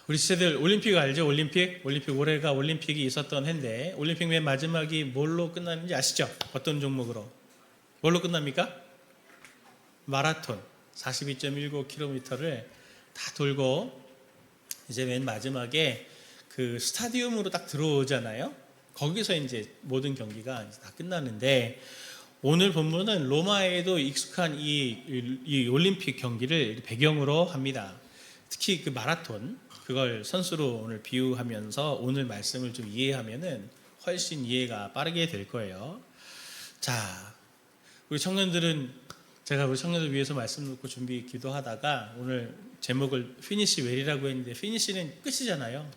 우리 시대들 올림픽 알죠? 올림픽 올해가 올림픽이 있었던 해인데 올림픽 맨 마지막이 뭘로 끝나는지 아시죠? 어떤 종목으로? 뭘로 끝납니까? 마라톤 42.19km를 다 돌고 이제 맨 마지막에 그 스타디움으로 딱 들어오잖아요. 거기서 이제 모든 경기가 이제 다 끝나는데 오늘 본문은 로마에도 익숙한 이 올림픽 경기를 배경으로 합니다. 특히 그 마라톤 그걸 선수로 오늘 비유하면서 오늘 말씀을 좀 이해하면은 훨씬 이해가 빠르게 될 거예요. 자, 우리 청년들은 제가 우리 청년들 위해서 말씀 듣고 준비 기도하다가 오늘 제목을 피니시 웰이라고 했는데 피니시는 끝이잖아요.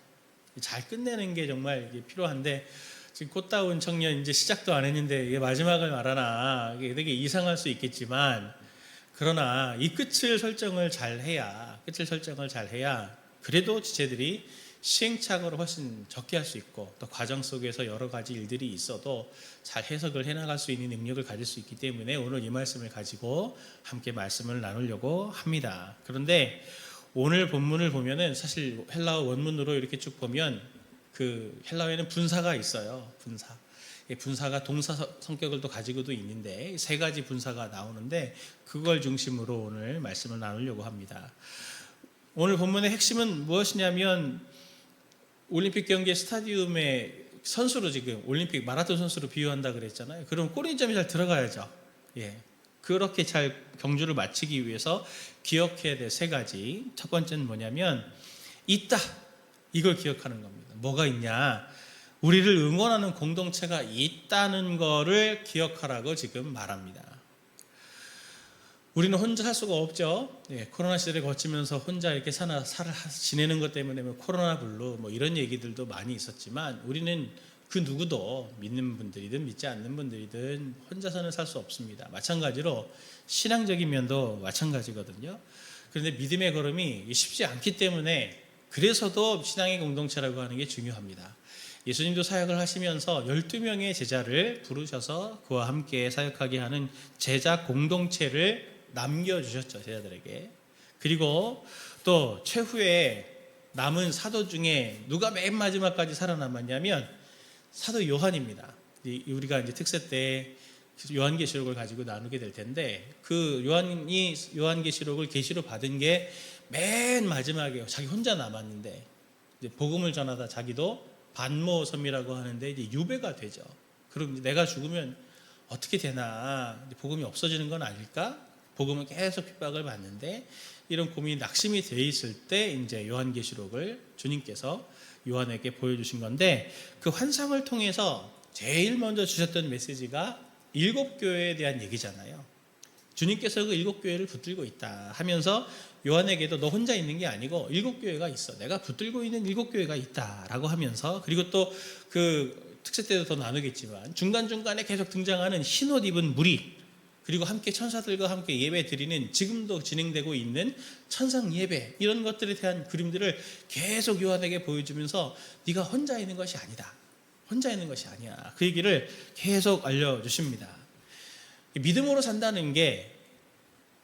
잘 끝내는 게 정말 이게 필요한데 지금 꽃다운 청년 이제 시작도 안 했는데 이게 마지막을 말하나 이게 되게 이상할 수 있겠지만 그러나 이 끝을 설정을 잘 해야 그래도 지체들이 시행착오를 훨씬 적게 할 수 있고 또 과정 속에서 여러 가지 일들이 있어도 잘 해석을 해나갈 수 있는 능력을 가질 수 있기 때문에 오늘 이 말씀을 가지고 함께 말씀을 나누려고 합니다. 그런데 오늘 본문을 보면은 사실 헬라어 원문으로 이렇게 쭉 보면 그 헬라어에는 분사가 있어요. 분사가 동사 성격을 또 가지고도 있는데 세 가지 분사가 나오는데 그걸 중심으로 오늘 말씀을 나누려고 합니다. 오늘 본문의 핵심은 무엇이냐면 올림픽 경기 스타디움의 선수로 지금 올림픽 마라톤 선수로 비유한다 그랬잖아요. 그럼 골인점이 잘 들어가야죠. 그렇게 잘 경주를 마치기 위해서 기억해야 될 세 가지. 첫 번째는 뭐냐면 있다. 이걸 기억하는 겁니다. 뭐가 있냐? 우리를 응원하는 공동체가 있다는 거를 기억하라고 지금 말합니다. 우리는 혼자 살 수가 없죠. 코로나 시대를 거치면서 혼자 이렇게 지내는 것 때문에 코로나 블루 이런 얘기들도 많이 있었지만 우리는 그 누구도 믿는 분들이든 믿지 않는 분들이든 혼자서는 살 수 없습니다. 마찬가지로 신앙적인 면도 마찬가지거든요. 그런데 믿음의 걸음이 쉽지 않기 때문에 그래서도 신앙의 공동체라고 하는 게 중요합니다. 예수님도 사역을 하시면서 12명의 제자를 부르셔서 그와 함께 사역하게 하는 제자 공동체를 남겨주셨죠, 제자들에게. 그리고 또 최후에 남은 사도 중에 누가 맨 마지막까지 살아남았냐면 사도 요한입니다. 우리가 이제 특세 때 요한계시록을 가지고 나누게 될 텐데 그 요한이 요한계시록을 계시로 받은 게 맨 마지막에 자기 혼자 남았는데 이제 복음을 전하다 자기도 반모섬이라고 하는데 이제 유배가 되죠. 그럼 내가 죽으면 어떻게 되나? 복음이 없어지는 건 아닐까? 복음은 계속 핍박을 받는데 이런 고민이 낙심이 돼 있을 때 이제 요한계시록을 주님께서 요한에게 보여주신 건데 그 환상을 통해서 제일 먼저 주셨던 메시지가 7교회에 대한 얘기잖아요. 주님께서 그 7교회를 붙들고 있다 하면서 요한에게도 너 혼자 있는 게 아니고 7교회가 있어. 내가 붙들고 있는 7교회가 있다라고 하면서 그리고 또 그 특세 때도 더 나누겠지만 중간중간에 계속 등장하는 흰옷 입은 무리 그리고 함께 천사들과 함께 예배 드리는 지금도 진행되고 있는 천상 예배 이런 것들에 대한 그림들을 계속 요한에게 보여주면서 네가 혼자 있는 것이 아니다. 혼자 있는 것이 아니야. 그 얘기를 계속 알려주십니다. 믿음으로 산다는 게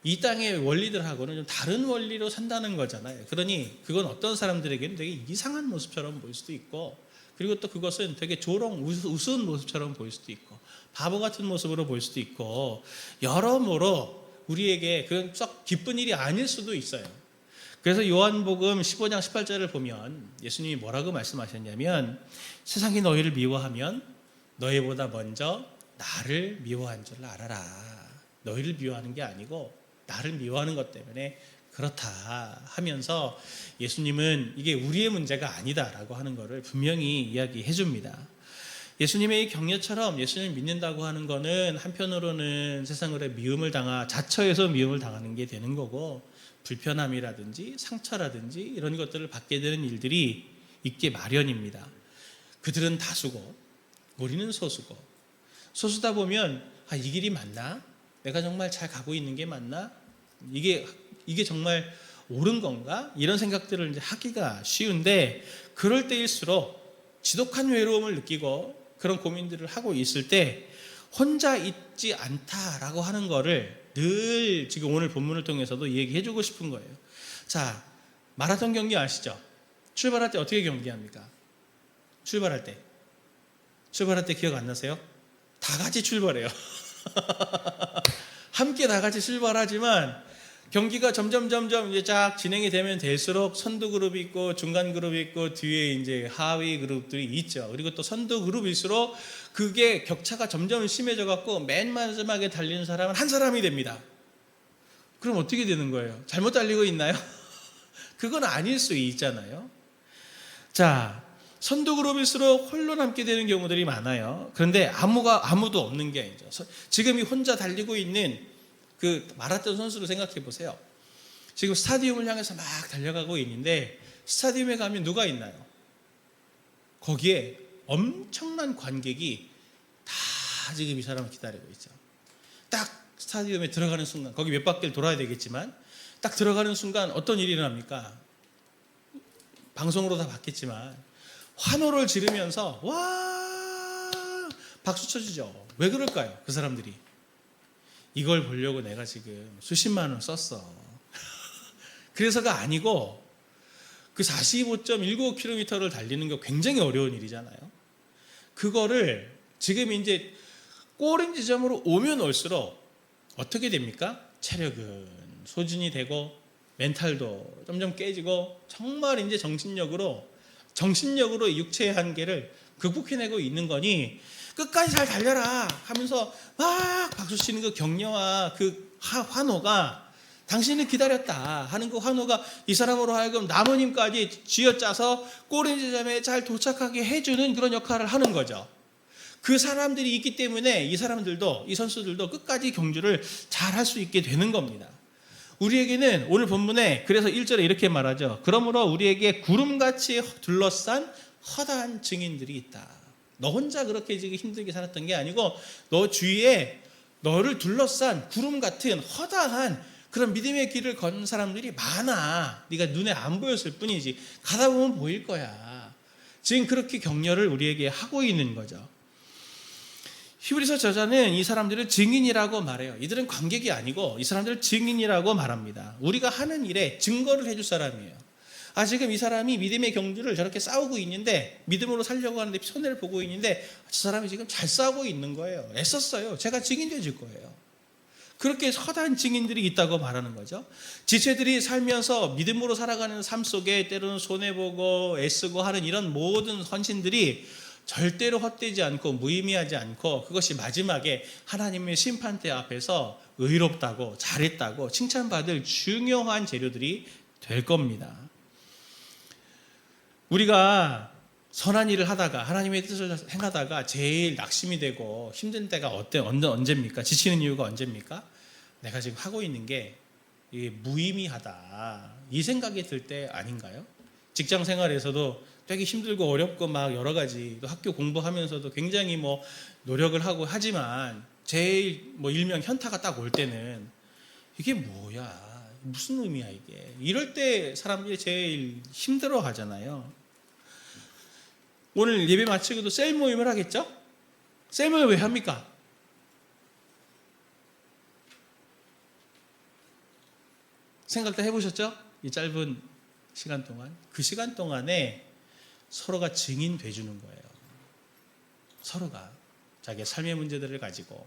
이 땅의 원리들하고는 좀 다른 원리로 산다는 거잖아요. 그러니 그건 어떤 사람들에게는 되게 이상한 모습처럼 보일 수도 있고 그리고 또 그것은 되게 우스운 모습처럼 보일 수도 있고 바보 같은 모습으로 보일 수도 있고 여러모로 우리에게 그건 썩 기쁜 일이 아닐 수도 있어요. 그래서 요한복음 15장 18절을 보면 예수님이 뭐라고 말씀하셨냐면 세상이 너희를 미워하면 너희보다 먼저 나를 미워한 줄 알아라. 너희를 미워하는 게 아니고 나를 미워하는 것 때문에 그렇다 하면서 예수님은 이게 우리의 문제가 아니다라고 하는 것을 분명히 이야기해 줍니다. 예수님의 격려처럼 예수님을 믿는다고 하는 것은 한편으로는 세상으로 자처해서 미움을 당하는 게 되는 거고 불편함이라든지 상처라든지 이런 것들을 받게 되는 일들이 있게 마련입니다. 그들은 다수고 우리는 소수고 소수다 보면 이 길이 맞나? 내가 정말 잘 가고 있는 게 맞나? 이게 정말 옳은 건가? 이런 생각들을 이제 하기가 쉬운데 그럴 때일수록 지독한 외로움을 느끼고 그런 고민들을 하고 있을 때 혼자 있지 않다라고 하는 거를 늘 지금 오늘 본문을 통해서도 얘기해 주고 싶은 거예요. 자, 마라톤 경기 아시죠? 출발할 때 어떻게 경기합니까? 출발할 때 기억 안 나세요? 다 같이 출발해요. 함께 다 같이 출발하지만 경기가 점점 이제 쫙 진행이 되면 될수록 선두 그룹이 있고 중간 그룹이 있고 뒤에 이제 하위 그룹들이 있죠. 그리고 또 선두 그룹일수록 그게 격차가 점점 심해져 갖고 맨 마지막에 달리는 사람은 한 사람이 됩니다. 그럼 어떻게 되는 거예요? 잘못 달리고 있나요? 그건 아닐 수 있잖아요. 자, 선두 그룹일수록 홀로 남게 되는 경우들이 많아요. 그런데 아무도 없는 게 아니죠. 지금 이 혼자 달리고 있는 그 마라톤 선수를 생각해 보세요. 지금 스타디움을 향해서 막 달려가고 있는데 스타디움에 가면 누가 있나요? 거기에 엄청난 관객이 다 지금 이 사람을 기다리고 있죠. 딱 스타디움에 들어가는 순간, 거기 몇 바퀴를 돌아야 되겠지만 딱 들어가는 순간 어떤 일이 일어납니까? 방송으로 다 봤겠지만 환호를 지르면서 와 박수 쳐주죠. 왜 그럴까요? 그 사람들이 이걸 보려고 내가 지금 수십만 원 썼어. 그래서가 아니고 그 45.19km를 달리는 게 굉장히 어려운 일이잖아요. 그거를 지금 이제 꼬린 지점으로 오면 올수록 어떻게 됩니까? 체력은 소진이 되고 멘탈도 점점 깨지고 정말 이제 정신력으로 육체의 한계를 극복해내고 있는 거니 끝까지 잘 달려라 하면서 막 박수 치는 그 격려와 그 환호가 당신을 기다렸다 하는 그 환호가 이 사람으로 하여금 남은 힘까지 쥐어짜서 꼬린 지점에 잘 도착하게 해주는 그런 역할을 하는 거죠. 그 사람들이 있기 때문에 이 선수들도 끝까지 경주를 잘 할 수 있게 되는 겁니다. 우리에게는 오늘 본문에 그래서 1절에 이렇게 말하죠. 그러므로 우리에게 구름같이 둘러싼 허다한 증인들이 있다. 너 혼자 그렇게 지금 힘들게 살았던 게 아니고 너 주위에 너를 둘러싼 구름 같은 허다한 그런 믿음의 길을 걷는 사람들이 많아. 네가 눈에 안 보였을 뿐이지 가다 보면 보일 거야. 지금 그렇게 격려를 우리에게 하고 있는 거죠. 히브리서 저자는 이 사람들을 증인이라고 말해요. 이들은 관객이 아니고 이 사람들을 증인이라고 말합니다. 우리가 하는 일에 증거를 해줄 사람이에요. 지금 이 사람이 믿음의 경주를 저렇게 싸우고 있는데 믿음으로 살려고 하는데 손해를 보고 있는데 저 사람이 지금 잘 싸우고 있는 거예요. 애썼어요. 제가 증인 되어줄 거예요. 그렇게 허다한 증인들이 있다고 말하는 거죠. 지체들이 살면서 믿음으로 살아가는 삶 속에 때로는 손해보고 애쓰고 하는 이런 모든 헌신들이 절대로 헛되지 않고 무의미하지 않고 그것이 마지막에 하나님의 심판대 앞에서 의롭다고 잘했다고 칭찬받을 중요한 재료들이 될 겁니다. 우리가 선한 일을 하다가 하나님의 뜻을 행하다가 제일 낙심이 되고 힘든 때가 언제입니까? 지치는 이유가 언제입니까? 내가 지금 하고 있는 게 무의미하다 이 생각이 들 때 아닌가요? 직장 생활에서도 되게 힘들고 어렵고 막 여러 가지 또 학교 공부하면서도 굉장히 노력을 하고 하지만 제일 일명 현타가 딱 올 때는 이게 뭐야? 무슨 의미야 이게? 이럴 때 사람들이 제일 힘들어 하잖아요. 오늘 예배 마치고도 셀 모임을 하겠죠? 셀 모임 왜 합니까? 생각 다 해보셨죠? 이 짧은 시간 동안 그 시간 동안에 서로가 증인 돼주는 거예요. 서로가 자기의 삶의 문제들을 가지고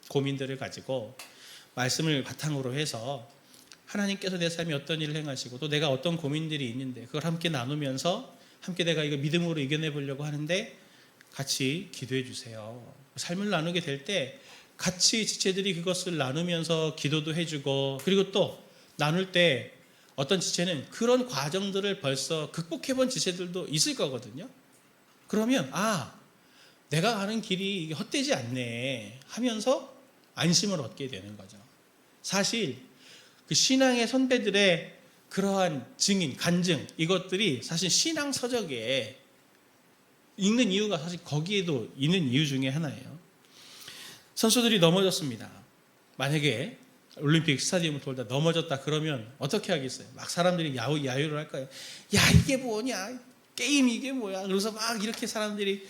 고민들을 가지고 말씀을 바탕으로 해서 하나님께서 내 삶에 어떤 일을 행하시고 또 내가 어떤 고민들이 있는데 그걸 함께 나누면서 함께 내가 이거 믿음으로 이겨내 보려고 하는데 같이 기도해 주세요. 삶을 나누게 될 때 같이 지체들이 그것을 나누면서 기도도 해주고 그리고 또 나눌 때 어떤 지체는 그런 과정들을 벌써 극복해 본 지체들도 있을 거거든요. 그러면 내가 가는 길이 헛되지 않네 하면서 안심을 얻게 되는 거죠. 사실 그 신앙의 선배들의 그러한 증인, 간증 이것들이 사실 신앙 서적에 읽는 이유가 사실 거기에도 있는 이유 중에 하나예요. 선수들이 넘어졌습니다. 만약에 올림픽 스타디움을 돌다 넘어졌다 그러면 어떻게 하겠어요? 막 사람들이 야유를 할까요? 야 이게 뭐냐? 게임 이게 뭐야? 그래서 막 이렇게 사람들이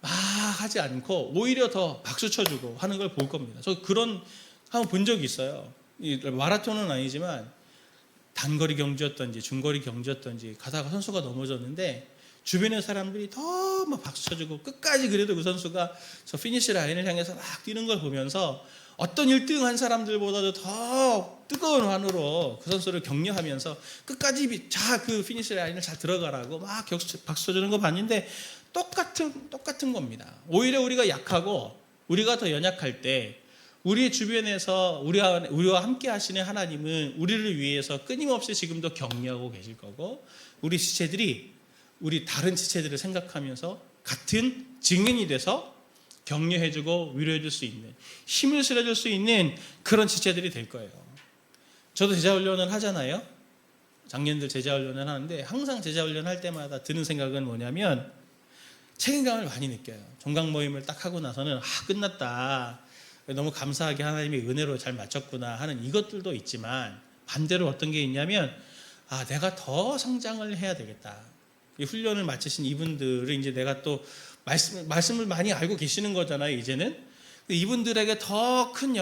막 하지 않고 오히려 더 박수 쳐주고 하는 걸 볼 겁니다. 저 그런 한번 본 적이 있어요. 마라톤은 아니지만 단거리 경주였던지 중거리 경주였던지 가다가 선수가 넘어졌는데 주변의 사람들이 더 막 박수 쳐주고 끝까지 그래도 그 선수가 저 피니시 라인을 향해서 막 뛰는 걸 보면서 어떤 1등 한 사람들보다도 더 뜨거운 환호로 그 선수를 격려하면서 끝까지 그 피니시 라인을 잘 들어가라고 막 박수 쳐주는 거 봤는데 똑같은 겁니다. 오히려 우리가 약하고 우리가 더 연약할 때 우리 주변에서 우리와 함께 하시는 하나님은 우리를 위해서 끊임없이 지금도 격려하고 계실 거고 우리 지체들이 우리 다른 지체들을 생각하면서 같은 증인이 돼서 격려해주고 위로해줄 수 있는 힘을 실어줄 수 있는 그런 지체들이 될 거예요. 저도 제자훈련을 하잖아요. 작년들 제자훈련을 하는데 항상 제자훈련 할 때마다 드는 생각은 뭐냐면 책임감을 많이 느껴요. 종강 모임을 딱 하고 나서는 끝났다. 너무 감사하게 하나님의 은혜로 잘 마쳤구나 하는 이것들도 있지만 반대로 어떤 게 있냐면 내가 더 성장을 해야 되겠다. 이 훈련을 마치신 이분들을 이제 내가 또 말씀을 많이 알고 계시는 거잖아요. 이제는 이분들에게 더 큰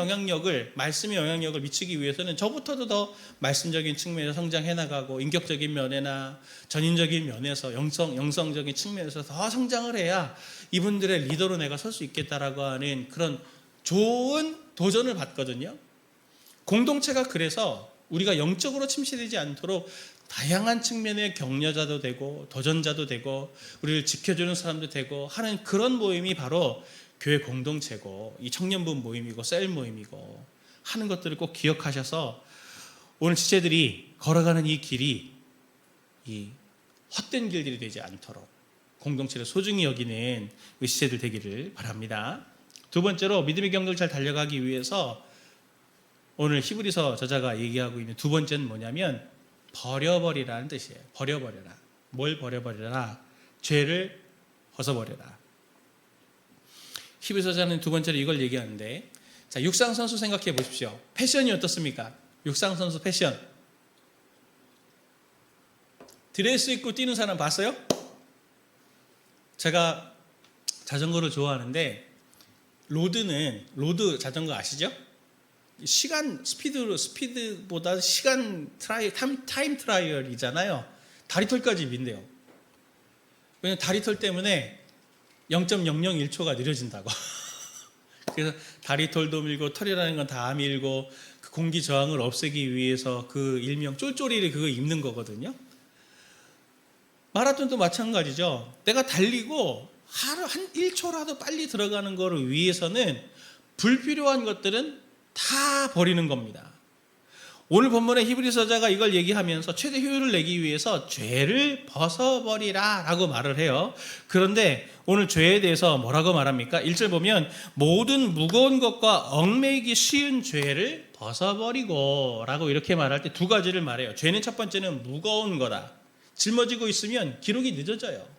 말씀의 영향력을 미치기 위해서는 저부터도 더 말씀적인 측면에서 성장해 나가고 인격적인 면이나 전인적인 면에서 영성적인 측면에서 더 성장을 해야 이분들의 리더로 내가 설 수 있겠다라고 하는 그런 좋은 도전을 받거든요. 공동체가 그래서 우리가 영적으로 침체되지 않도록 다양한 측면의 격려자도 되고 도전자도 되고 우리를 지켜주는 사람도 되고 하는 그런 모임이 바로 교회 공동체고 이 청년부 모임이고 셀 모임이고 하는 것들을 꼭 기억하셔서 오늘 지체들이 걸어가는 이 길이 이 헛된 길들이 되지 않도록 공동체를 소중히 여기는 우리 지체들 되기를 바랍니다. 두 번째로 믿음의 경로를 잘 달려가기 위해서 오늘 히브리서 저자가 얘기하고 있는 두 번째는 뭐냐면 버려버리라는 뜻이에요. 버려버려라. 뭘 버려버려라? 죄를 벗어버려라. 히브리서 저자는 두 번째로 이걸 얘기하는데 자, 육상 선수 생각해 보십시오. 패션이 어떻습니까? 육상 선수 패션. 드레스 입고 뛰는 사람 봤어요? 제가 자전거를 좋아하는데 로드 자전거 아시죠? 스피드보다 시간 타임 트라이얼이잖아요. 다리털까지 민대요. 왜냐면 다리털 때문에 0.001초가 느려진다고. 그래서 다리털도 밀고 털이라는 건 다 밀고 그 공기 저항을 없애기 위해서 그 일명 쫄쫄이를 그거 입는 거거든요. 마라톤도 마찬가지죠. 내가 달리고 하루 한 1초라도 빨리 들어가는 거를 위해서는 불필요한 것들은 다 버리는 겁니다. 오늘 본문의 히브리서자가 이걸 얘기하면서 최대 효율을 내기 위해서 죄를 벗어버리라 라고 말을 해요. 그런데 오늘 죄에 대해서 뭐라고 말합니까? 1절 보면 모든 무거운 것과 얽매이기 쉬운 죄를 벗어버리고 라고 이렇게 말할 때 두 가지를 말해요. 죄는 첫 번째는 무거운 거다. 짊어지고 있으면 기록이 늦어져요.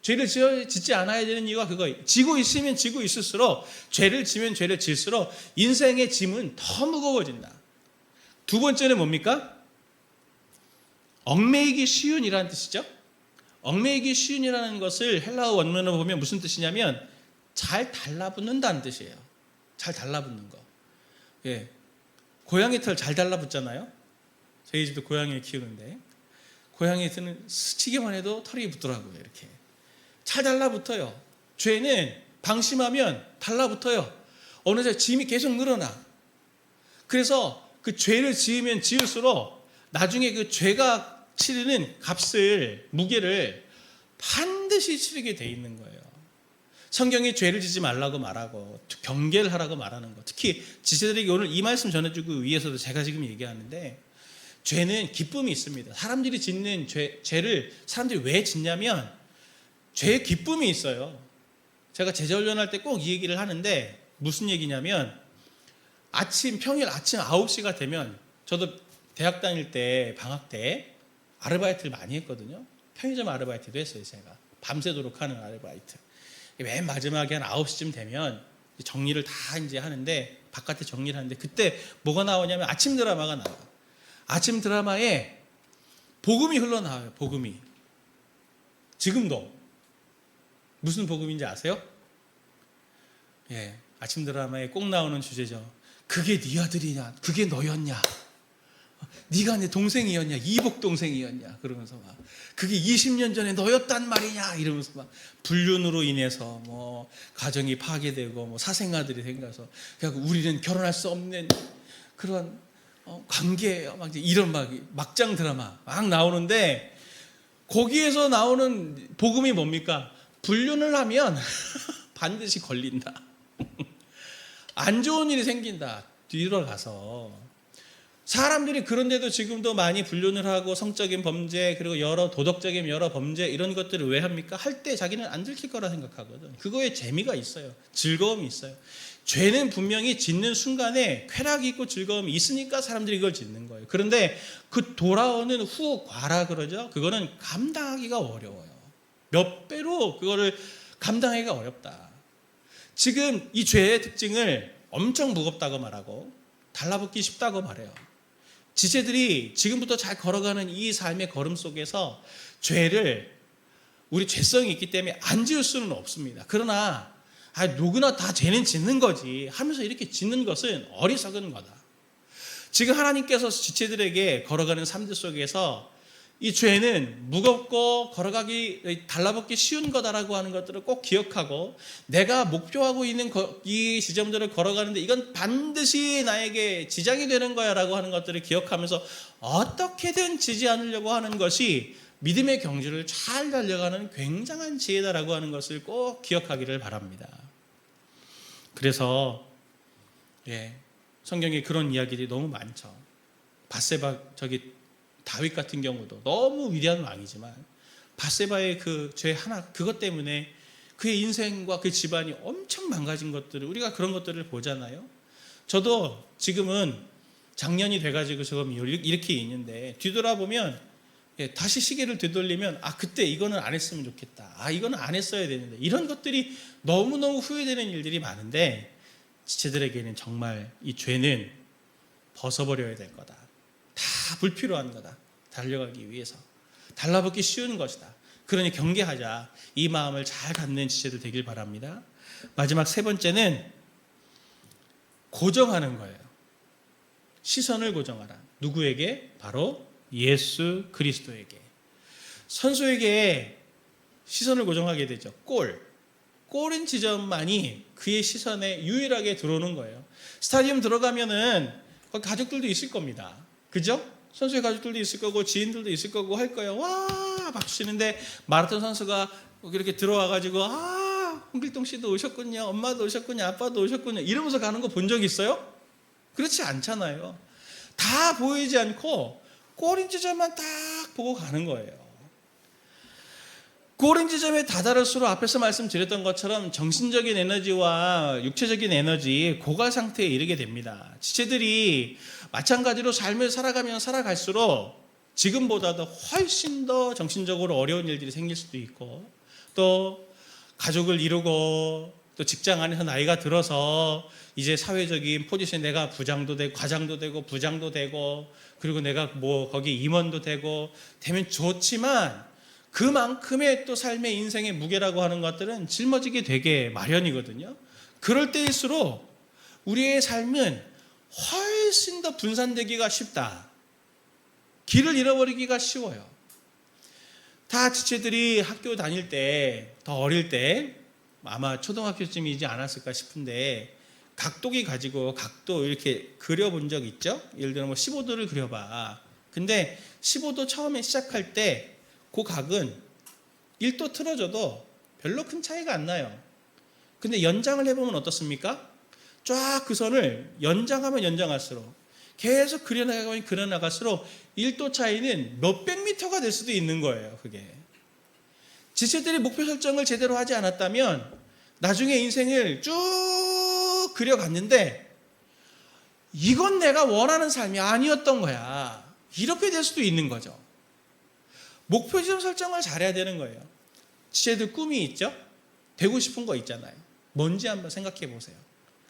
죄를 짓지 않아야 되는 이유가 그거예요. 지고 있으면 지고 있을수록 죄를 지면 죄를 질수록 인생의 짐은 더 무거워진다. 두 번째는 뭡니까? 얽매이기 쉬운이라는 뜻이죠. 얽매이기 쉬운이라는 것을 헬라어 원문으로 보면 무슨 뜻이냐면 잘 달라붙는다는 뜻이에요. 잘 달라붙는 거. 예. 고양이 털 잘 달라붙잖아요. 저희 집도 고양이를 키우는데 고양이 털은 스치기만 해도 털이 붙더라고요. 이렇게. 잘 달라붙어요. 죄는 방심하면 달라붙어요. 어느새 짐이 계속 늘어나. 그래서 그 죄를 지으면 지을수록 나중에 그 죄가 치르는 값을, 무게를 반드시 치르게 돼 있는 거예요. 성경이 죄를 지지 말라고 말하고 경계를 하라고 말하는 거. 특히 지체들에게 오늘 이 말씀 전해주기 위해서도 제가 지금 얘기하는데 죄는 기쁨이 있습니다. 사람들이 짓는 죄를 사람들이 왜 짓냐면 죄의 기쁨이 있어요. 제가 제자훈련할 때 꼭 이 얘기를 하는데 무슨 얘기냐면 평일 아침 9시가 되면 저도 대학 다닐 때 방학 때 아르바이트를 많이 했거든요. 편의점 아르바이트도 했어요. 제가 밤새도록 하는 아르바이트. 맨 마지막에 한 9시쯤 되면 정리를 다 이제 하는데 바깥에 정리를 하는데 그때 뭐가 나오냐면 아침 드라마가 나와요. 아침 드라마에 복음이 흘러나와요. 복음이. 지금도. 무슨 복음인지 아세요? 예, 아침 드라마에 꼭 나오는 주제죠. 그게 네 아들이냐? 그게 너였냐? 네가 내 동생이었냐, 이복 동생이었냐, 그러면서 막 그게 20년 전에 너였단 말이냐, 이러면서 막 불륜으로 인해서 뭐 가정이 파괴되고 뭐 사생아들이 생겨서 그래서 우리는 결혼할 수 없는 그런 관계예요. 막 이제 이런 막 막장 드라마 막 나오는데 거기에서 나오는 복음이 뭡니까? 불륜을 하면 반드시 걸린다. 안 좋은 일이 생긴다. 뒤로 가서 사람들이 그런데도 지금도 많이 불륜을 하고 성적인 범죄 그리고 여러 도덕적인 여러 범죄 이런 것들을 왜 합니까? 할 때 자기는 안 들킬 거라 생각하거든. 그거에 재미가 있어요. 즐거움이 있어요. 죄는 분명히 짓는 순간에 쾌락이 있고 즐거움이 있으니까 사람들이 이걸 짓는 거예요. 그런데 그 돌아오는 후과라 그러죠. 그거는 감당하기가 어려워요. 몇 배로 그거를 감당하기가 어렵다. 지금 이 죄의 특징을 엄청 무겁다고 말하고 달라붙기 쉽다고 말해요. 지체들이 지금부터 잘 걸어가는 이 삶의 걸음 속에서 죄를 우리 죄성이 있기 때문에 안 지을 수는 없습니다. 그러나 누구나 다 죄는 짓는 거지 하면서 이렇게 짓는 것은 어리석은 거다. 지금 하나님께서 지체들에게 걸어가는 삶들 속에서 이 죄는 무겁고 걸어가기 달라붙기 쉬운 거다라고 하는 것들을 꼭 기억하고 내가 목표하고 있는 이 지점들을 걸어가는데 이건 반드시 나에게 지장이 되는 거야 라고 하는 것들을 기억하면서 어떻게든 지지 않으려고 하는 것이 믿음의 경주를 잘 달려가는 굉장한 지혜다라고 하는 것을 꼭 기억하기를 바랍니다. 그래서 성경에 그런 이야기들이 너무 많죠. 밧세바 다윗 같은 경우도 너무 위대한 왕이지만 밧세바의 그 죄 하나 그것 때문에 그의 인생과 그 집안이 엄청 망가진 것들을 우리가 그런 것들을 보잖아요. 저도 지금은 작년이 돼가지고 지금 이렇게 있는데 뒤돌아보면 다시 시계를 되돌리면 그때 이거는 안 했으면 좋겠다. 이거는 안 했어야 되는데 이런 것들이 너무너무 후회되는 일들이 많은데 지체들에게는 정말 이 죄는 벗어버려야 될 거다. 다 불필요한 거다. 달려가기 위해서 달라붙기 쉬운 것이다. 그러니 경계하자. 이 마음을 잘 갖는 지체들 되길 바랍니다. 마지막 세 번째는 고정하는 거예요. 시선을 고정하라. 누구에게? 바로 예수 그리스도에게. 선수에게 시선을 고정하게 되죠. 골인 지점만이 그의 시선에 유일하게 들어오는 거예요. 스타디움 들어가면은 거기 가족들도 있을 겁니다. 그죠? 선수의 가족들도 있을 거고 지인들도 있을 거고 할 거예요. 와 박수 치는데 마라톤 선수가 이렇게 들어와가지고 홍길동 씨도 오셨군요. 엄마도 오셨군요. 아빠도 오셨군요. 이러면서 가는 거 본 적 있어요? 그렇지 않잖아요. 다 보이지 않고 골인 지점만 딱 보고 가는 거예요. 골인 지점에 다다를수록 앞에서 말씀드렸던 것처럼 정신적인 에너지와 육체적인 에너지 고갈 상태에 이르게 됩니다. 지체들이 마찬가지로 삶을 살아가면 살아갈수록 지금보다도 훨씬 더 정신적으로 어려운 일들이 생길 수도 있고 또 가족을 이루고 또 직장 안에서 나이가 들어서 이제 사회적인 포지션 내가 부장도 되고 과장도 되고 부장도 되고 그리고 내가 거기 임원도 되고 되면 좋지만 그만큼의 또 삶의 인생의 무게라고 하는 것들은 짊어지게 되게 마련이거든요. 그럴 때일수록 우리의 삶은 훨씬 더 분산되기가 쉽다. 길을 잃어버리기가 쉬워요. 다 지체들이 학교 다닐 때, 더 어릴 때 아마 초등학교쯤이지 않았을까 싶은데 각도기 가지고 각도 이렇게 그려본 적 있죠? 예를 들어 15도를 그려봐. 근데 15도 처음에 시작할 때 그 각은 1도 틀어져도 별로 큰 차이가 안 나요. 근데 연장을 해보면 어떻습니까? 쫙 그 선을 연장하면 연장할수록 계속 그려나갈수록 1도 차이는 몇백 미터가 될 수도 있는 거예요. 그게 지체들이 목표 설정을 제대로 하지 않았다면 나중에 인생을 쭉 그려갔는데 이건 내가 원하는 삶이 아니었던 거야. 이렇게 될 수도 있는 거죠. 목표 지점 설정을 잘해야 되는 거예요. 지체들 꿈이 있죠? 되고 싶은 거 있잖아요. 뭔지 한번 생각해 보세요.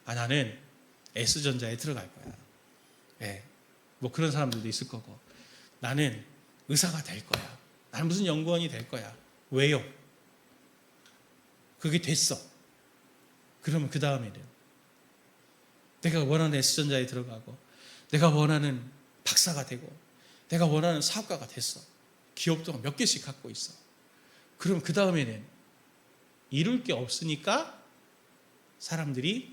나는 S전자에 들어갈 거야. 그런 사람들도 있을 거고 나는 의사가 될 거야. 나는 무슨 연구원이 될 거야. 왜요? 그게 됐어. 그러면 그 다음에는 내가 원하는 S전자에 들어가고 내가 원하는 박사가 되고 내가 원하는 사업가가 됐어. 기업도 몇 개씩 갖고 있어. 그럼 그 다음에는 이룰 게 없으니까 사람들이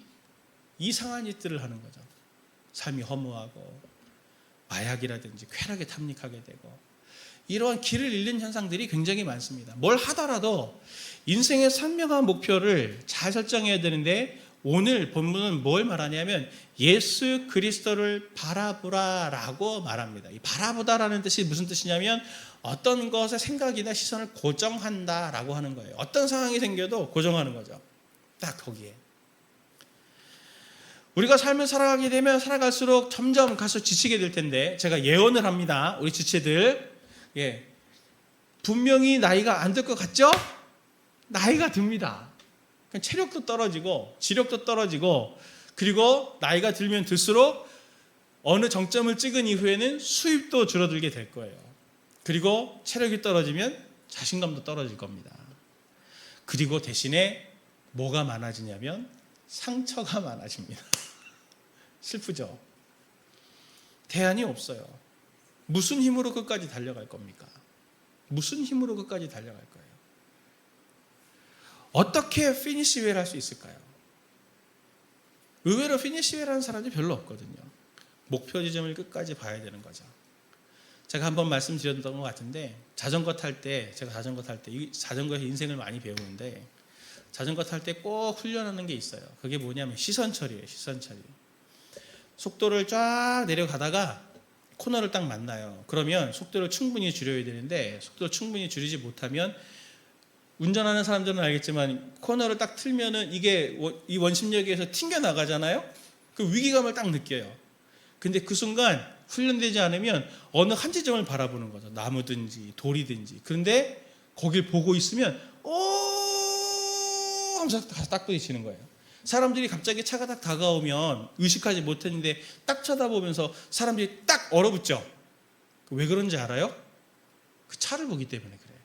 이상한 짓들을 하는 거죠. 삶이 허무하고 마약이라든지 쾌락에 탐닉하게 되고 이러한 길을 잃는 현상들이 굉장히 많습니다. 뭘 하더라도 인생의 선명한 목표를 잘 설정해야 되는데 오늘 본문은 뭘 말하냐면 예수 그리스도를 바라보라라고 말합니다. 이 바라보다라는 뜻이 무슨 뜻이냐면 어떤 것에 생각이나 시선을 고정한다라고 하는 거예요. 어떤 상황이 생겨도 고정하는 거죠. 딱 거기에. 우리가 삶을 살아가게 되면 살아갈수록 점점 가서 지치게 될 텐데 제가 예언을 합니다. 우리 지체들 분명히 나이가 안 들 것 같죠? 나이가 듭니다. 체력도 떨어지고 지력도 떨어지고 그리고 나이가 들면 들수록 어느 정점을 찍은 이후에는 수입도 줄어들게 될 거예요. 그리고 체력이 떨어지면 자신감도 떨어질 겁니다. 그리고 대신에 뭐가 많아지냐면 상처가 많아집니다. 슬프죠? 대안이 없어요. 무슨 힘으로 끝까지 달려갈 겁니까? 무슨 힘으로 끝까지 달려갈 거예요? 어떻게 피니시웨이를 할 수 있을까요? 의외로 피니시웨이를 하는 사람이 별로 없거든요. 목표 지점을 끝까지 봐야 되는 거죠. 제가 한번 말씀드렸던 것 같은데 자전거 탈 때 제가 자전거에서 인생을 많이 배우는데 자전거 탈 때 꼭 훈련하는 게 있어요. 그게 뭐냐면 시선 처리예요. 시선 처리. 속도를 쫙 내려가다가 코너를 딱 만나요. 그러면 속도를 충분히 줄여야 되는데 속도를 충분히 줄이지 못하면 운전하는 사람들은 알겠지만 코너를 딱 틀면은 이게 이 원심력에서 튕겨 나가잖아요. 그 위기감을 딱 느껴요. 근데 그 순간 훈련되지 않으면 어느 한 지점을 바라보는 거죠. 나무든지 돌이든지. 그런데 거길 보고 있으면 하면서 딱 부딪히는 거예요. 사람들이 갑자기 차가 딱 다가오면 의식하지 못했는데 딱 쳐다보면서 사람들이 딱 얼어붙죠. 왜 그런지 알아요? 그 차를 보기 때문에 그래요.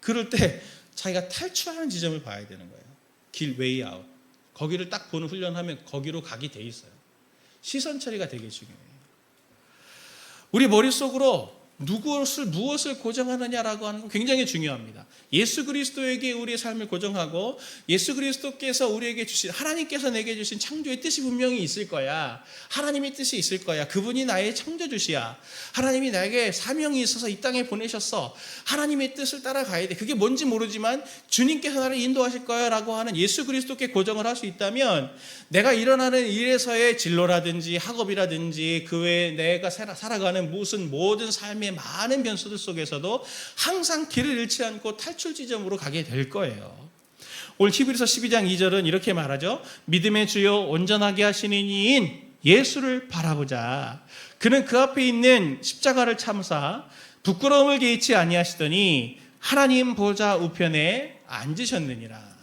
그럴 때 자기가 탈출하는 지점을 봐야 되는 거예요. 길 웨이 아웃. 거기를 딱 보는 훈련하면 거기로 가게 돼 있어요. 시선 처리가 되게 중요해요. 우리 머릿속으로 무엇을 고정하느냐라고 하는 건 굉장히 중요합니다. 예수 그리스도에게 우리의 삶을 고정하고 예수 그리스도께서 우리에게 주신 하나님께서 내게 주신 창조의 뜻이 분명히 있을 거야. 하나님의 뜻이 있을 거야. 그분이 나의 창조주시야. 하나님이 나에게 사명이 있어서 이 땅에 보내셨어. 하나님의 뜻을 따라가야 돼. 그게 뭔지 모르지만 주님께서 나를 인도하실 거야 라고 하는 예수 그리스도께 고정을 할 수 있다면 내가 일어나는 일에서의 진로라든지 학업이라든지 그 외에 내가 살아가는 모든 삶의 많은 변수들 속에서도 항상 길을 잃지 않고 탈출 지점으로 가게 될 거예요. 오늘 히브리서 12장 2절은 이렇게 말하죠. 믿음의 주요 온전하게 하시는 이인 예수를 바라보자. 그는 그 앞에 있는 십자가를 참사 부끄러움을 개의치 아니하시더니 하나님 보좌 우편에 앉으셨느니라.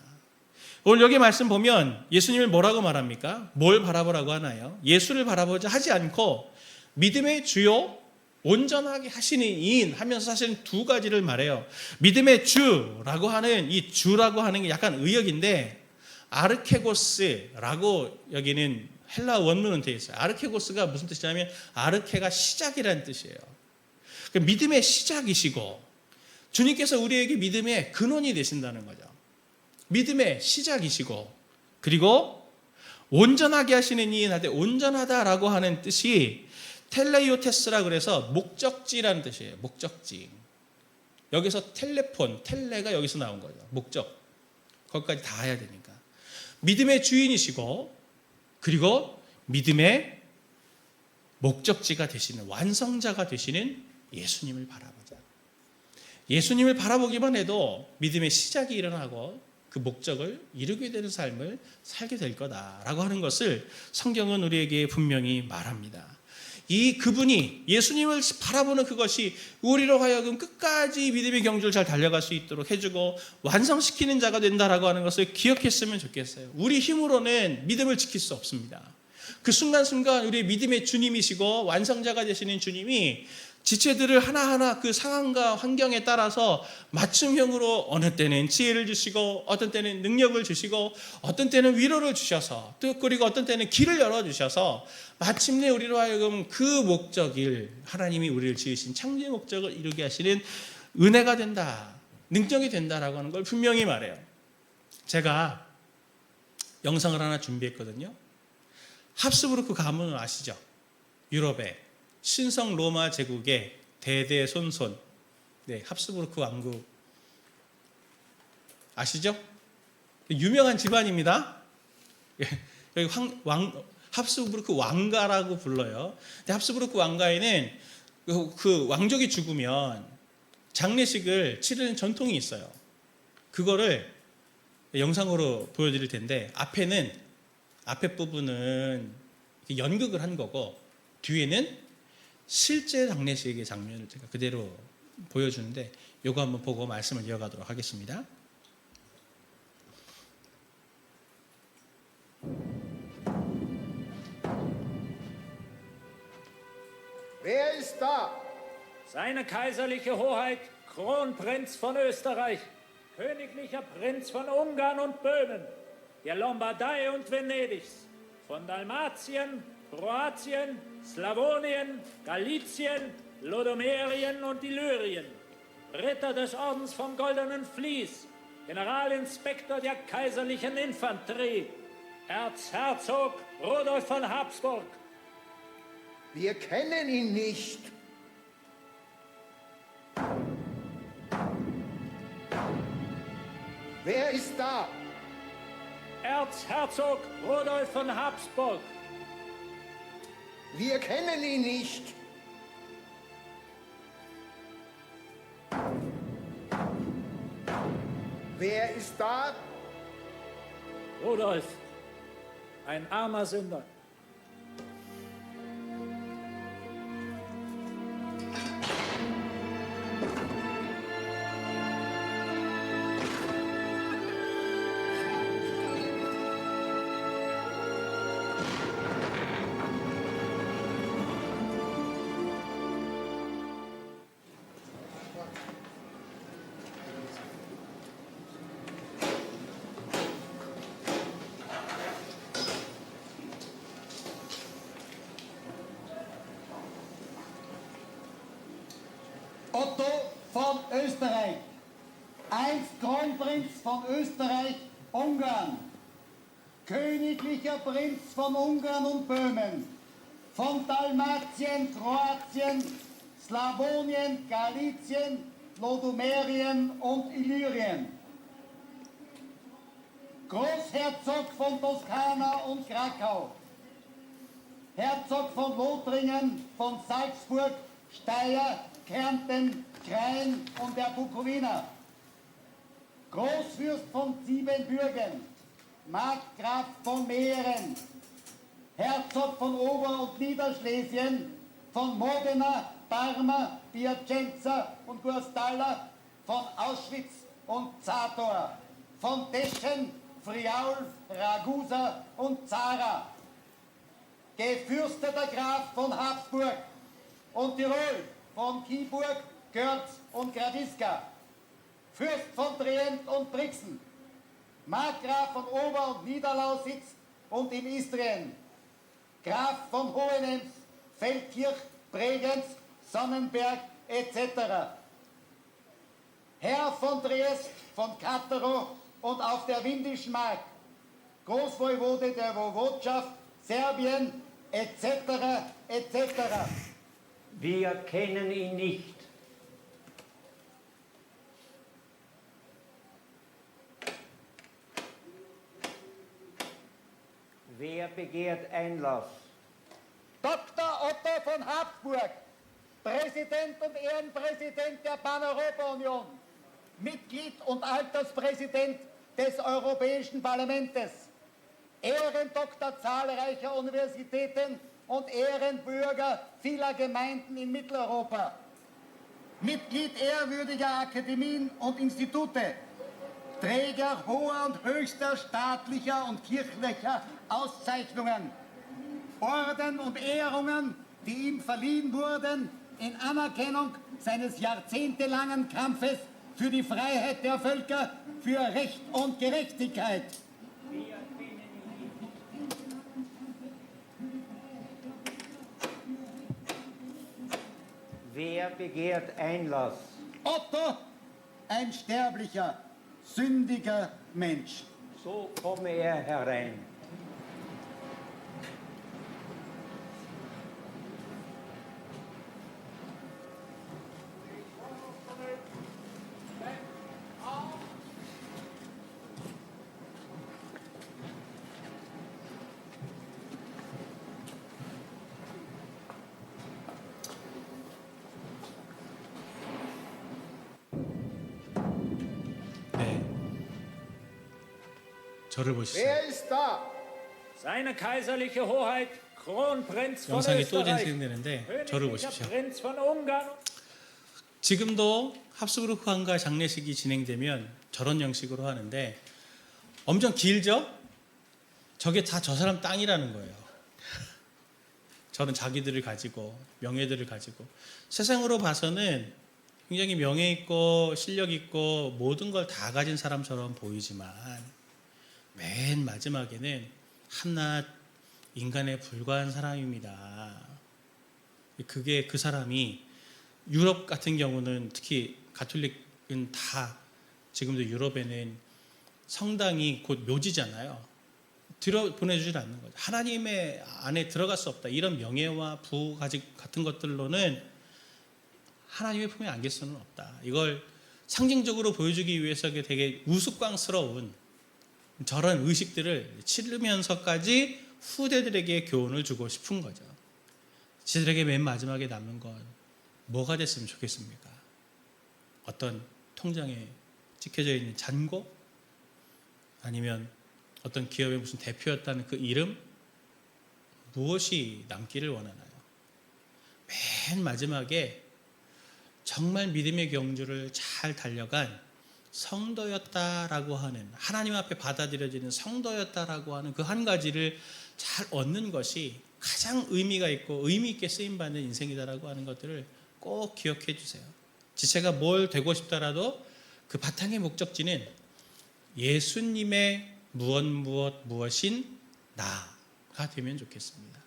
오늘 여기 말씀 보면 예수님을 뭐라고 말합니까? 뭘 바라보라고 하나요? 예수를 바라보자 하지 않고 믿음의 주요 온전하게 하시는 이인 하면서 사실은 두 가지를 말해요. 믿음의 주라고 하는 이 주라고 하는 게 약간 의역인데 아르케고스라고 여기는 헬라 원문은 되어 있어요. 아르케고스가 무슨 뜻이냐면 아르케가 시작이라는 뜻이에요. 믿음의 시작이시고 주님께서 우리에게 믿음의 근원이 되신다는 거죠. 믿음의 시작이시고 그리고 온전하게 하시는 이인 할 때 온전하다라고 하는 뜻이 텔레이오테스라 그래서 목적지라는 뜻이에요. 목적지. 여기서 텔레가 여기서 나온 거죠. 목적. 거기까지 다 해야 되니까. 믿음의 주인이시고 그리고 믿음의 목적지가 되시는 완성자가 되시는 예수님을 바라보자. 예수님을 바라보기만 해도 믿음의 시작이 일어나고 그 목적을 이루게 되는 삶을 살게 될 거다라고 하는 것을 성경은 우리에게 분명히 말합니다. 이 그분이 예수님을 바라보는 그것이 우리로 하여금 끝까지 믿음의 경주를 잘 달려갈 수 있도록 해주고 완성시키는 자가 된다라고 하는 것을 기억했으면 좋겠어요. 우리 힘으로는 믿음을 지킬 수 없습니다. 그 순간순간 우리의 믿음의 주님이시고 완성자가 되시는 주님이 지체들을 하나하나 그 상황과 환경에 따라서 맞춤형으로 어느 때는 지혜를 주시고 어떤 때는 능력을 주시고 어떤 때는 위로를 주셔서 또 그리고 어떤 때는 길을 열어주셔서 마침내 우리로 하여금 그 목적일 하나님이 우리를 지으신 창조의 목적을 이루게 하시는 은혜가 된다, 능력이 된다라고 하는 걸 분명히 말해요. 제가 영상을 하나 준비했거든요. 합스부르크 가문을 아시죠? 유럽의 신성 로마 제국의 대대손손, 네, 합스부르크 왕국 아시죠? 유명한 집안입니다. 여기 합스부르크 왕가라고 불러요. 근데 합스부르크 왕가에는 그 왕족이 죽으면 장례식을 치르는 전통이 있어요. 그거를 영상으로 보여드릴 텐데 앞에 부분은 연극을 한 거고 뒤에는 실제 장례식의 장면을 제가 그대로 보여주는데 이거 한번 보고 말씀을 이어가도록 하겠습니다. Wer ist da? Seine kaiserliche Hoheit, Kronprinz von Österreich, königlicher Prinz von Ungarn und Böhmen, der Lombardei und Venedigs, von Dalmatien, Kroatien, Slawonien, Galizien, Lodomerien und Illyrien, Ritter des Ordens vom Goldenen Vlies, Generalinspektor der kaiserlichen Infanterie, Erzherzog Rudolf von Habsburg. Wir kennen ihn nicht. Wer ist da? Erzherzog Rudolf von Habsburg. Wir kennen ihn nicht. Wer ist da? Rudolf, ein armer Sünder. Otto von Österreich, einst Kronprinz von Österreich-Ungarn, königlicher Prinz von Ungarn und Böhmen, von Dalmatien, Kroatien, Slawonien, Galizien, Lodomerien und Illyrien, Großherzog von Toskana und Krakau, Herzog von Lothringen, von Salzburg, Steyr, Kärnten, Krain und der Bukowina, Großfürst von Siebenbürgen, Markgraf von Mähren, Herzog von Ober- und Niederschlesien, von Modena, Parma, Piacenza und Guastalla, von Auschwitz und Zator, von Teschen, Friaul, Ragusa und Zara, gefürsteter Graf von Habsburg und Tirol, von Kiburg, Görz und Gradiska, Fürst von Trient und Brixen, Markgraf von Ober- und Niederlausitz und in Istrien, Graf von Hohenems, Feldkirch, Bregenz, Sonnenberg etc., Herr von Triest, von Kattero und auf der Windischen Mark, Großwoiwode der Woiwodschaft, Serbien etc. etc. Wir kennen ihn nicht. Wer begehrt Einlass? Dr. Otto von Habsburg, Präsident und Ehrenpräsident der Pan-Europa-Union, Mitglied und Alterspräsident des Europäischen Parlaments, Ehrendoktor zahlreicher Universitäten und Ehrenbürger vieler Gemeinden in Mitteleuropa, Mitglied ehrwürdiger Akademien und Institute, Träger hoher und höchster staatlicher und kirchlicher Auszeichnungen, Orden und Ehrungen, die ihm verliehen wurden in Anerkennung seines jahrzehntelangen Kampfes für die Freiheit der Völker, für Recht und Gerechtigkeit. Wer begehrt Einlass? Otto, ein sterblicher, sündiger Mensch. So komme er herein. 네. 저를 보시죠. Wer ist da? Seine kaiserliche Hoheit, Kronprinz von 영상이 또 Österreich, 진행되는데 저를 königlicher 보십시오. Prinz von Ungarn. 지금도 합스부르크 황가 장례식이 진행되면 저런 형식으로 하는데 엄청 길죠? 저게 다 저 사람 땅이라는 거예요. 저는 자기들을 가지고 명예들을 가지고 세상으로 봐서는 굉장히 명예 있고 실력 있고 모든 걸 다 가진 사람처럼 보이지만 맨 마지막에는 한낱 인간에 불과한 사람입니다. 그게 그 사람이 유럽 같은 경우는 특히 가톨릭은 다 지금도 유럽에는 성당이 곧 묘지잖아요. 보내주질 않는 거죠. 하나님의 안에 들어갈 수 없다. 이런 명예와 부 같은 것들로는 하나님의 품에 안길 수는 없다. 이걸 상징적으로 보여주기 위해서 되게 우스꽝스러운 저런 의식들을 치르면서까지 후대들에게 교훈을 주고 싶은 거죠. 지들에게 맨 마지막에 남는 건 뭐가 됐으면 좋겠습니까? 어떤 통장에 찍혀져 있는 잔고? 아니면 어떤 기업의 무슨 대표였다는 그 이름? 무엇이 남기를 원하나요? 맨 마지막에 정말 믿음의 경주를 잘 달려간 성도였다라고 하는, 하나님 앞에 받아들여지는 성도였다라고 하는 그 한 가지를 잘 얻는 것이 가장 의미가 있고 의미 있게 쓰임받는 인생이다라고 하는 것들을 꼭 기억해 주세요. 지체가 뭘 되고 싶다라도 그 바탕의 목적지는 예수님의 무엇인 나가 되면 좋겠습니다.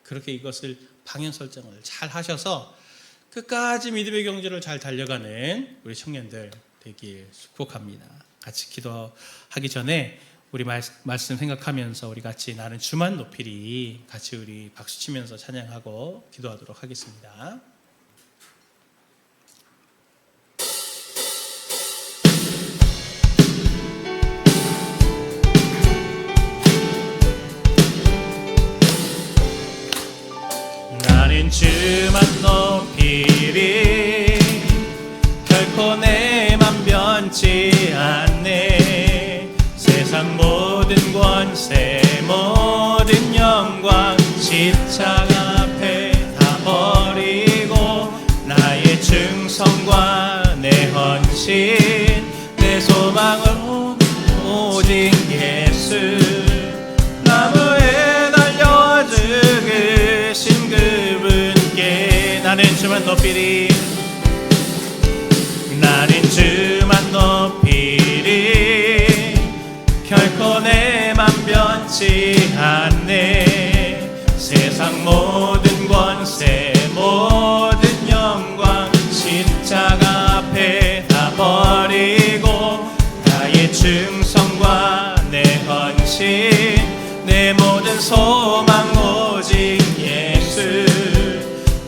그렇게 이것을 방향 설정을 잘 하셔서 끝까지 믿음의 경주를 잘 달려가는 우리 청년들 되길 축복합니다. 같이 기도하기 전에 우리 말씀 생각하면서 우리 같이 나는 주만 높이리 같이 우리 박수치면서 찬양하고 기도하도록 하겠습니다. 나는 주만 높이리 결코 내맘 변치 않네. 세상 모든 권세 모든 영광 십자가 앞에 다 버리고 나의 충성과 내 헌신 내 소망은 오직 예수. 나무에 달려 죽으신 그분께 나는 주만 높이리 나는 주만 높이리 결코 내맘 변치 않네. 세상 모든 권세 모든 영광 십자가 앞에 다 버리고 나의 충성과 내 헌신 내 모든 소망 오직 예수.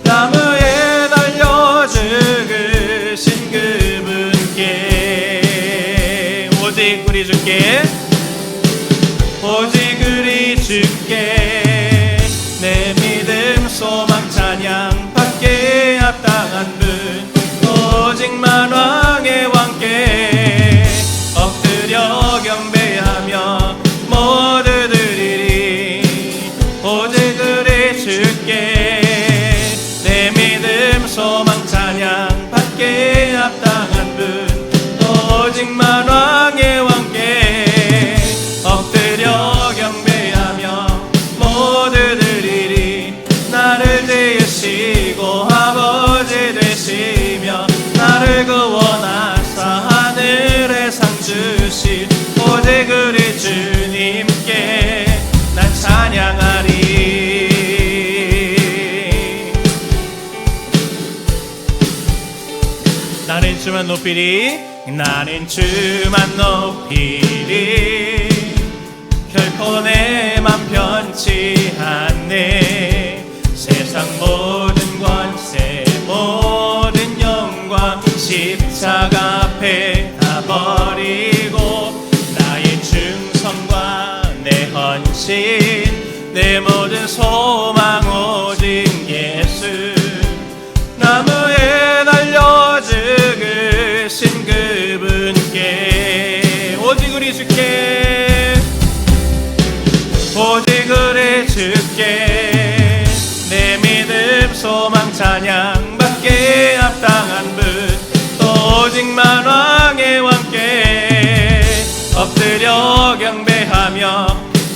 나무에 달려 죽으신 그분께 오직 우리 주께 오직 우리 주께 내 믿음 소망 찬양 받게 합당한 분 오직 만왕의 왕께 엎드려 경배하며 모두 드리리. 오직 우리 주께 내 믿음 소망 찬양 받게 합당한 분 오직 만왕의 왕께 엎드려 경배하며 모두 드리리. 나를 지으시고 아버지 높이리 나는 주만 높이리 결코 내 맘 변치 않네 세상 모든 권세 모든 영광 십자가 앞에 다 버리고 나의 충성과 내 헌신 내 모든 소망 오직 예수 나무에 달려 죽으신 그분께 오직 우리 주께 오직 우리 주께 내 믿음 소망 찬양 받게 합당한 분 또 오직 만왕의 왕께 엎드려 경배하며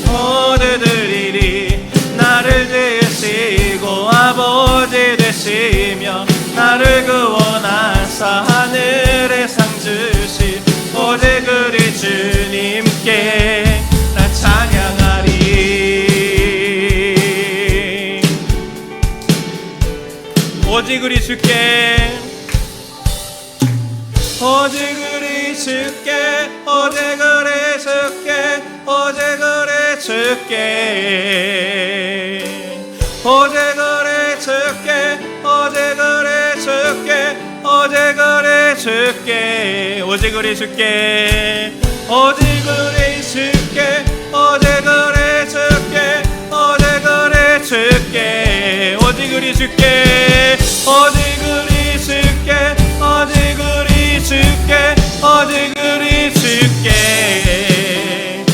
모두 드리리 나를 지으시고 아버지 되시며 나를 구원하사 하늘에 상 주신 오직 우리 주님께 나 찬양하리 오직 우리 주께 오직 우리 주께 오직 우리 주께 오직 우리 주께 오직 우리 주께 오직 우리 주께 오직 우리 주께 오직 우리 주께 오직 우리 주께 오직 우리 주께 오직 우리 주께 오직 우리 주께 오직 우리 주께 오직 우리 주께 오직 우리 주께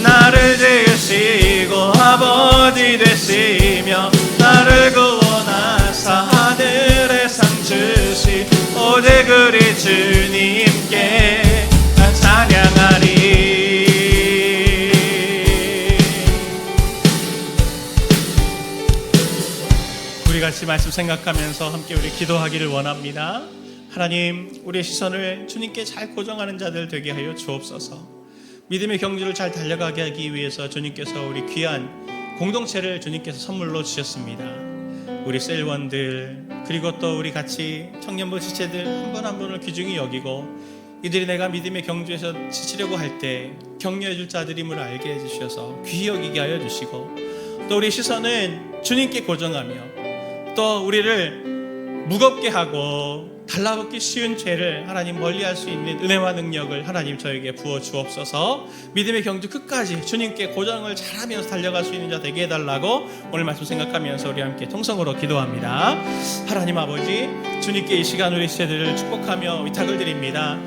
나를 지으시고 아버지 되시며 나를 구원하사 하늘에 상 주시 오직 우리 주님께 난 찬양하리 우리 같이 말씀 생각하면서 함께 우리 기도하기를 원합니다. 하나님 우리의 시선을 주님께 잘 고정하는 자들 되게 하여 주옵소서. 믿음의 경주를 잘 달려가게 하기 위해서 주님께서 우리 귀한 공동체를 주님께서 선물로 주셨습니다. 우리 셀원들 그리고 또 우리 같이 청년부 지체들 한 분 한 분을 귀중히 여기고 이들이 내가 믿음의 경주에서 지치려고 할 때 격려해 줄 자들임을 알게 해주셔서 귀히 여기게 하여 주시고 또 우리 시선은 주님께 고정하며 또 우리를 무겁게 하고 달라붙기 쉬운 죄를 하나님 멀리할 수 있는 은혜와 능력을 하나님 저에게 부어 주옵소서. 믿음의 경주 끝까지 주님께 고정을 잘하면서 달려갈 수 있는 자 되게 해달라고 오늘 말씀 생각하면서 우리 함께 통성으로 기도합니다. 하나님 아버지 주님께 이 시간 우리 시대들을 축복하며 위탁을 드립니다.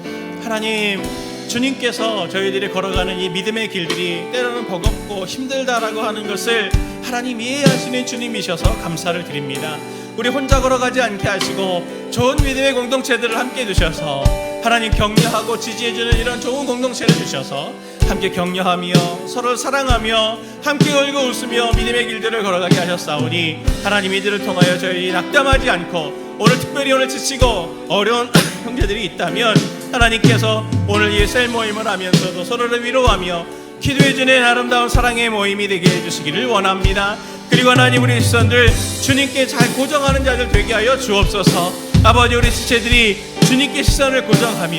하나님 주님께서 저희들이 걸어가는 이 믿음의 길들이 때로는 버겁고 힘들다라고 하는 것을 하나님 이해하시는 주님이셔서 감사를 드립니다. 우리 혼자 걸어가지 않게 하시고 좋은 믿음의 공동체들을 함께 주셔서 하나님 격려하고 지지해주는 이런 좋은 공동체를 주셔서 함께 격려하며 서로를 사랑하며 함께 울고 웃으며 믿음의 길들을 걸어가게 하셨사오니 하나님 이들을 통하여 저희 낙담하지 않고 오늘 특별히 오늘 지치고 어려운 형제들이 있다면 하나님께서 오늘 이 셀 모임을 하면서도 서로를 위로하며 기도해주는 아름다운 사랑의 모임이 되게 해주시기를 원합니다. 그리고 하나님 우리 시선들 주님께 잘 고정하는 자들 되게 하여 주옵소서. 아버지 우리 지체들이 주님께 시선을 고정하며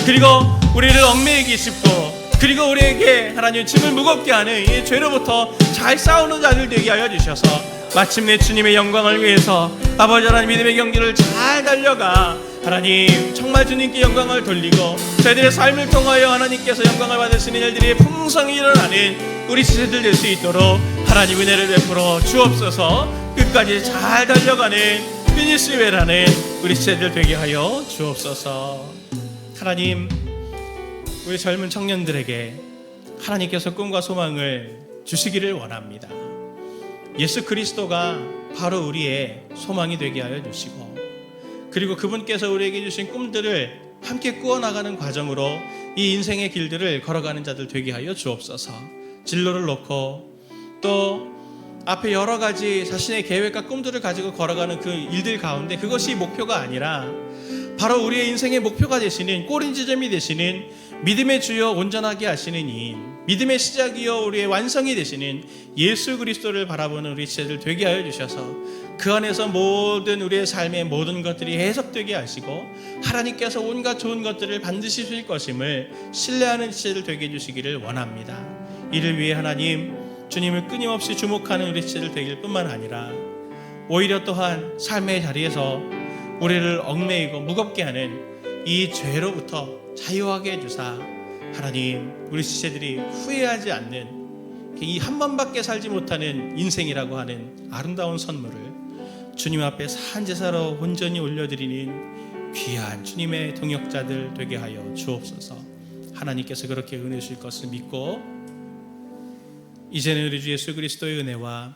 그리고 우리를 얽매이기 쉽고 그리고 우리에게 하나님 짐을 무겁게 하는 이 죄로부터 잘 싸우는 자들 되게 하여 주셔서 마침내 주님의 영광을 위해서 아버지 하나님 믿음의 경기를 잘 달려가 하나님 정말 주님께 영광을 돌리고 저희들의 삶을 통하여 하나님께서 영광을 받으시는 일들이 풍성히 일어나는 우리 지체들 될 수 있도록 하나님 은혜를 베풀어 주옵소서. 끝까지 잘 달려가는 피니시웨라는 우리 지체들 되게 하여 주옵소서. 하나님 우리 젊은 청년들에게 하나님께서 꿈과 소망을 주시기를 원합니다. 예수 그리스도가 바로 우리의 소망이 되게 하여 주시고 그리고 그분께서 우리에게 주신 꿈들을 함께 꾸어나가는 과정으로 이 인생의 길들을 걸어가는 자들 되게 하여 주옵소서. 진로를 놓고 또 앞에 여러 가지 자신의 계획과 꿈들을 가지고 걸어가는 그 일들 가운데 그것이 목표가 아니라 바로 우리의 인생의 목표가 되시는 꼬린 지점이 되시는 믿음의 주여 온전하게 하시는 이 믿음의 시작이요 우리의 완성이 되시는 예수 그리스도를 바라보는 우리 지체들 되게 하여 주셔서 그 안에서 모든 우리의 삶의 모든 것들이 해석되게 하시고 하나님께서 온갖 좋은 것들을 반드시 주실 것임을 신뢰하는 지체들 되게 해주시기를 원합니다. 이를 위해 하나님, 주님을 끊임없이 주목하는 우리 지체들 되길 뿐만 아니라 오히려 또한 삶의 자리에서 우리를 얽매이고 무겁게 하는 이 죄로부터 자유하게 해주사 하나님, 우리 지체들이 후회하지 않는 이 한 번밖에 살지 못하는 인생이라고 하는 아름다운 선물을 주님 앞에 산제사로 온전히 올려드리는 귀한 주님의 동역자들 되게 하여 주옵소서. 하나님께서 그렇게 은혜 주실 것을 믿고 이제는 우리 주 예수 그리스도의 은혜와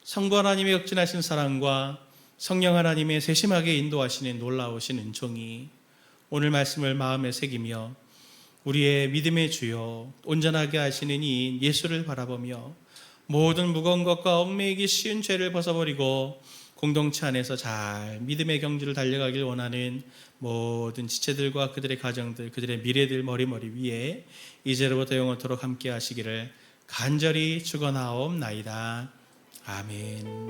성부 하나님의 역진하신 사랑과 성령 하나님의 세심하게 인도하시는 놀라우신 은총이 오늘 말씀을 마음에 새기며 우리의 믿음의 주요 온전하게 하시는 이 예수를 바라보며 모든 무거운 것과 얽매이기 쉬운 죄를 벗어버리고 공동체 안에서 잘 믿음의 경주를 달려가길 원하는 모든 지체들과 그들의 가정들, 그들의 미래들 머리머리 위에 이제로부터 영원토록 함께 하시기를 간절히 축원하옵나이다. 아멘.